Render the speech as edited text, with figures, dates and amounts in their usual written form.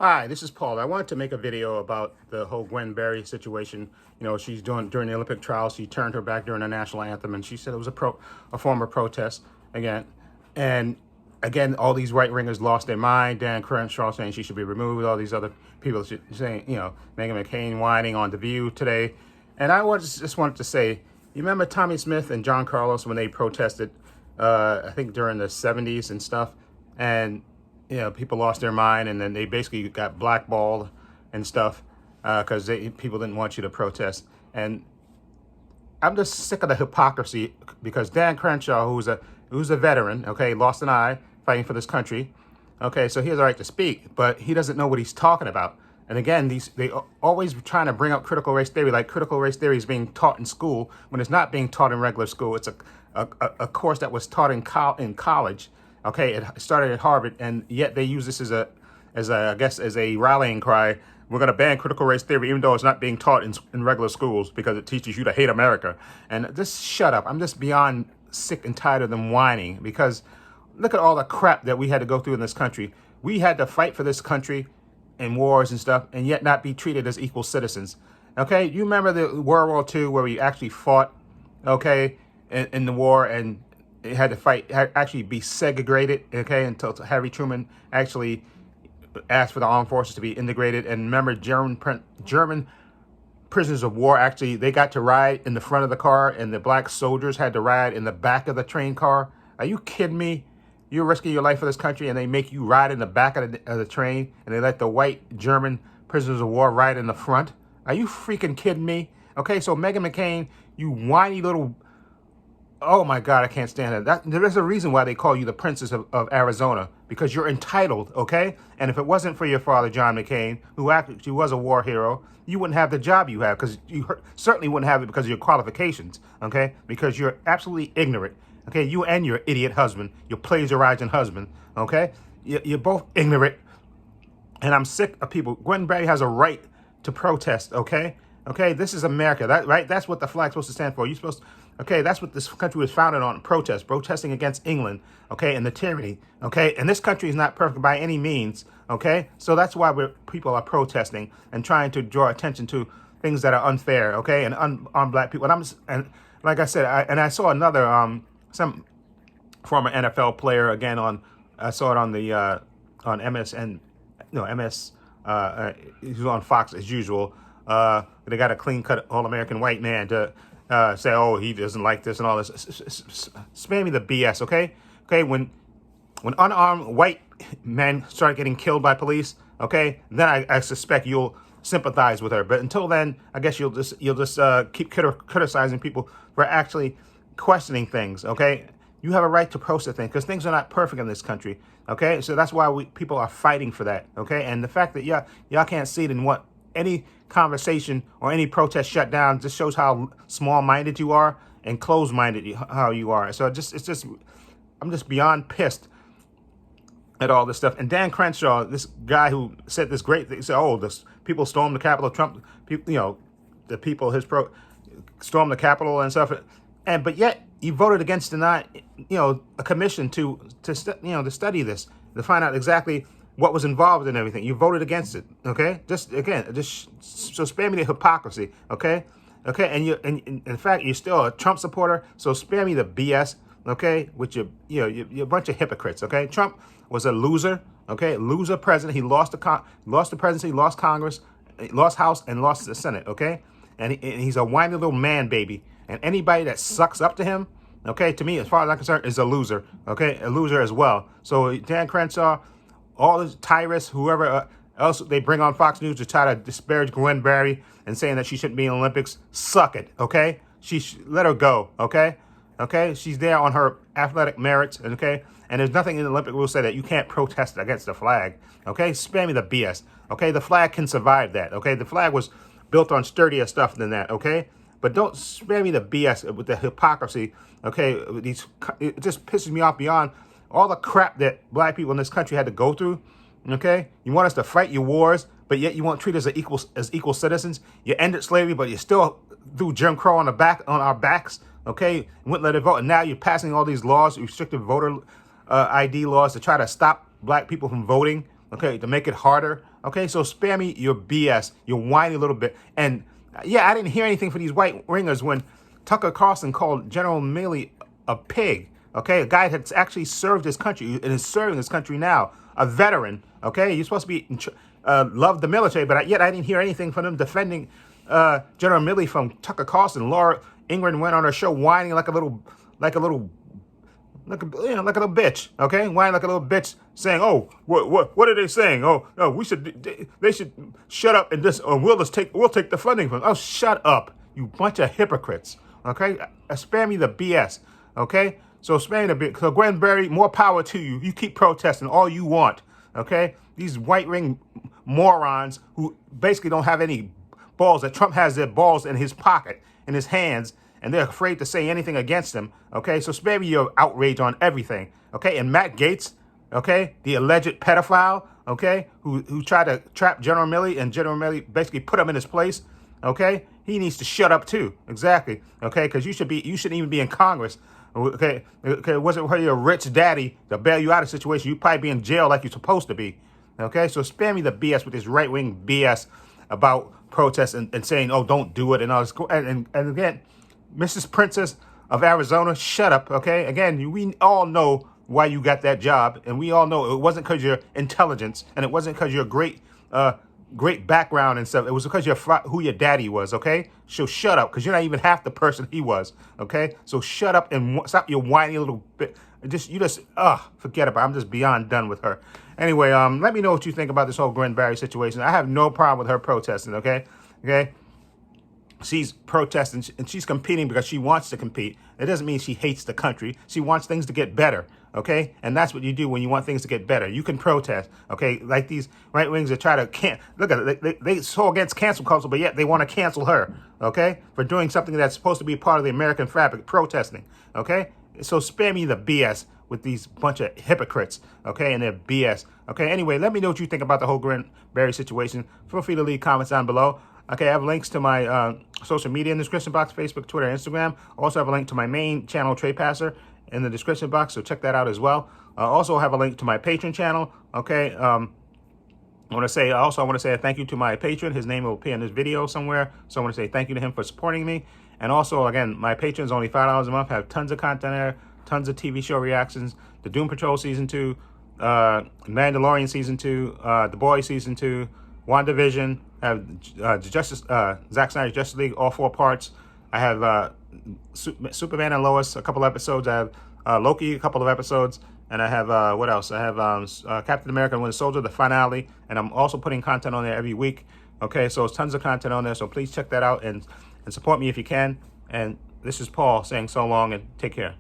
Hi, this is Paul. I wanted to make a video about the whole Gwen Berry situation. You know, she's doing during the Olympic trials. She turned her back during the national anthem, and she said it was a form of protest again. And again, all these right wingers lost their mind. Dan Crenshaw saying she should be removed. All these other people saying, you know, Meghan McCain whining on The View today. And just wanted to say, you remember Tommy Smith and John Carlos when they protested? I think during the '70s and stuff, and you know, people lost their mind, and then they basically got blackballed and stuff because people didn't want you to protest. And I'm just sick of the hypocrisy because Dan Crenshaw, who's a veteran, okay, lost an eye fighting for this country, okay, so he has a right to speak, but he doesn't know what he's talking about. And again, they always trying to bring up critical race theory, like critical race theory is being taught in school when it's not being taught in regular school. It's a course that was taught in college. Okay, it started at Harvard, and yet they use this as a rallying cry. We're going to ban critical race theory, even though it's not being taught in regular schools because it teaches you to hate America. And just shut up. I'm just beyond sick and tired of them whining because look at all the crap that we had to go through in this country. We had to fight for this country in wars and stuff, and yet not be treated as equal citizens. Okay, you remember the World War II where we actually fought, okay, in the war, and it had to fight, actually be segregated, okay, until Harry Truman actually asked for the armed forces to be integrated. And remember, German prisoners of war, actually, they got to ride in the front of the car, and the black soldiers had to ride in the back of the train car. Are you kidding me? You're risking your life for this country, and they make you ride in the back of the train, and they let the white German prisoners of war ride in the front? Are you freaking kidding me? Okay, so Meghan McCain, you whiny little... Oh my God, I can't stand it. There is a reason why they call you the Princess of Arizona, because you're entitled, okay? And if it wasn't for your father, John McCain, who actually was a war hero, you wouldn't have the job you have, because you certainly wouldn't have it because of your qualifications, okay? Because you're absolutely ignorant, okay? You and your idiot husband, your plagiarizing husband, okay? You're both ignorant, and I'm sick of people. Gwen Berry has a right to protest, okay? Okay, this is America, right? That's what the flag's supposed to stand for. You're supposed to, okay, that's what this country was founded on, protesting against England, okay, and the tyranny, okay? And this country is not perfect by any means, okay? So that's why people are protesting and trying to draw attention to things that are unfair, okay, and on black people. And like I said, I saw another, some former NFL player, again, I saw it on the, on MSN, no, MS, he was on Fox as usual. They got a clean-cut all-American white man to say, oh, he doesn't like this and all this. Spare me the BS, okay? Okay, when unarmed white men start getting killed by police, okay, then I suspect you'll sympathize with her. But until then, I guess you'll just keep criticizing people for actually questioning things, okay? You have a right to protest things because things are not perfect in this country, okay? So that's why people are fighting for that, okay? And the fact that y'all can't see it in what any conversation or any protest shut down just shows how small-minded you are and closed-minded how you are. So I'm just beyond pissed at all this stuff. And Dan Crenshaw, this guy who said this great thing, he said, "Oh, this people stormed the Capitol. Trump, people, you know, the people stormed the Capitol and stuff." But yet you voted against a commission to study this, to find out exactly what was involved in everything. You voted against it, okay? So spare me the hypocrisy, okay? Okay, and in fact, you're still a Trump supporter, so spare me the BS, okay? You're a bunch of hypocrites, okay? Trump was a loser, okay? Loser president. He lost the presidency, lost Congress, lost House, and lost the Senate, okay? And he's a whiny little man baby. And anybody that sucks up to him, okay, to me, as far as I'm concerned, is a loser, okay? A loser as well. So Dan Crenshaw, all the Tyrus, whoever else they bring on Fox News to try to disparage Gwen Berry and saying that she shouldn't be in the Olympics, suck it, okay? Let her go, okay? Okay? She's there on her athletic merits, okay? And there's nothing in the Olympic rules say that you can't protest against the flag, okay? Spare me the BS, okay? The flag can survive that, okay? The flag was built on sturdier stuff than that, okay? But don't spare me the BS with the hypocrisy, okay? It just pisses me off beyond all the crap that black people in this country had to go through, okay? You want us to fight your wars, but yet you won't treat us as equal citizens. You ended slavery, but you still do Jim Crow on our backs, okay? Wouldn't let it vote, and now you're passing all these laws, restrictive voter ID laws to try to stop black people from voting, okay, to make it harder. Okay, so spare me your BS, your whiny little bit. And yeah, I didn't hear anything for these white ringers when Tucker Carlson called General Milley a pig. Okay, a guy that's actually served his country and is serving his country now, a veteran. Okay, you're supposed to be love the military, but yet I didn't hear anything from them defending General Milley from Tucker Carlson. Laura Ingraham went on her show whining like a little bitch, okay? Whining like a little bitch, saying, "Oh, what are they saying? Oh, no, they should shut up and just, or we'll take the funding from." Oh, shut up, you bunch of hypocrites, okay? Spare me the BS, okay? So spare me the BS. So Gwen Berry, more power to you. You keep protesting all you want, okay? These white ring morons who basically don't have any balls. That Trump has their balls in his pocket, in his hands, and they're afraid to say anything against him, okay? So spare me your outrage on everything, okay? And Matt Gaetz, okay, the alleged pedophile, okay, who tried to trap General Milley, and General Milley basically put him in his place, okay? He needs to shut up too, exactly, okay? Because you shouldn't even be in Congress, okay? It wasn't for your rich daddy to bail you out of a situation. You'd probably be in jail like you're supposed to be, okay? So spare me the BS with this right-wing BS about protests and saying, oh, don't do it and all this. And again, Mrs. Princess of Arizona, shut up, okay? Again, we all know why you got that job, and we all know it wasn't because of your intelligence, and it wasn't because of your great background and stuff. It was because of who your daddy was, okay? So shut up, because you're not even half the person he was, okay? So shut up and stop your whiny little bit. Forget about it. I'm just beyond done with her. Anyway, let me know what you think about this whole Gwen Berry situation. I have no problem with her protesting, okay? Okay? She's protesting, and she's competing because she wants to compete. It doesn't mean she hates the country. She wants things to get better, okay? And that's what you do when you want things to get better. You can protest, okay? Like these right wings that try to look at it. They so against cancel culture, but yet they want to cancel her, okay? For doing something that's supposed to be part of the American fabric, protesting, okay? So spare me the BS with these bunch of hypocrites, okay, and their BS. Okay, anyway, let me know what you think about the whole Gwen Berry situation. Feel free to leave comments down below. Okay, I have links to my social media in the description box, Facebook, Twitter, Instagram. Also have a link to my main channel, Trepacer, in the description box, so check that out as well. Also have a link to my Patreon channel, okay. I want to say a thank you to my patron. His name will appear in this video somewhere, so I want to say thank you to him for supporting me. And also, again, my Patreon is only $5 a month. I have tons of content there, tons of TV show reactions, the Doom Patrol Season 2, Mandalorian Season 2, The Boys Season 2, WandaVision. I have Zack Snyder's Justice League, all 4 parts. I have Superman and Lois, a couple episodes. I have Loki, a couple of episodes. And I have, what else? I have Captain America and Winter Soldier, the finale. And I'm also putting content on there every week. Okay, so it's tons of content on there. So please check that out and support me if you can. And this is Paul saying so long and take care.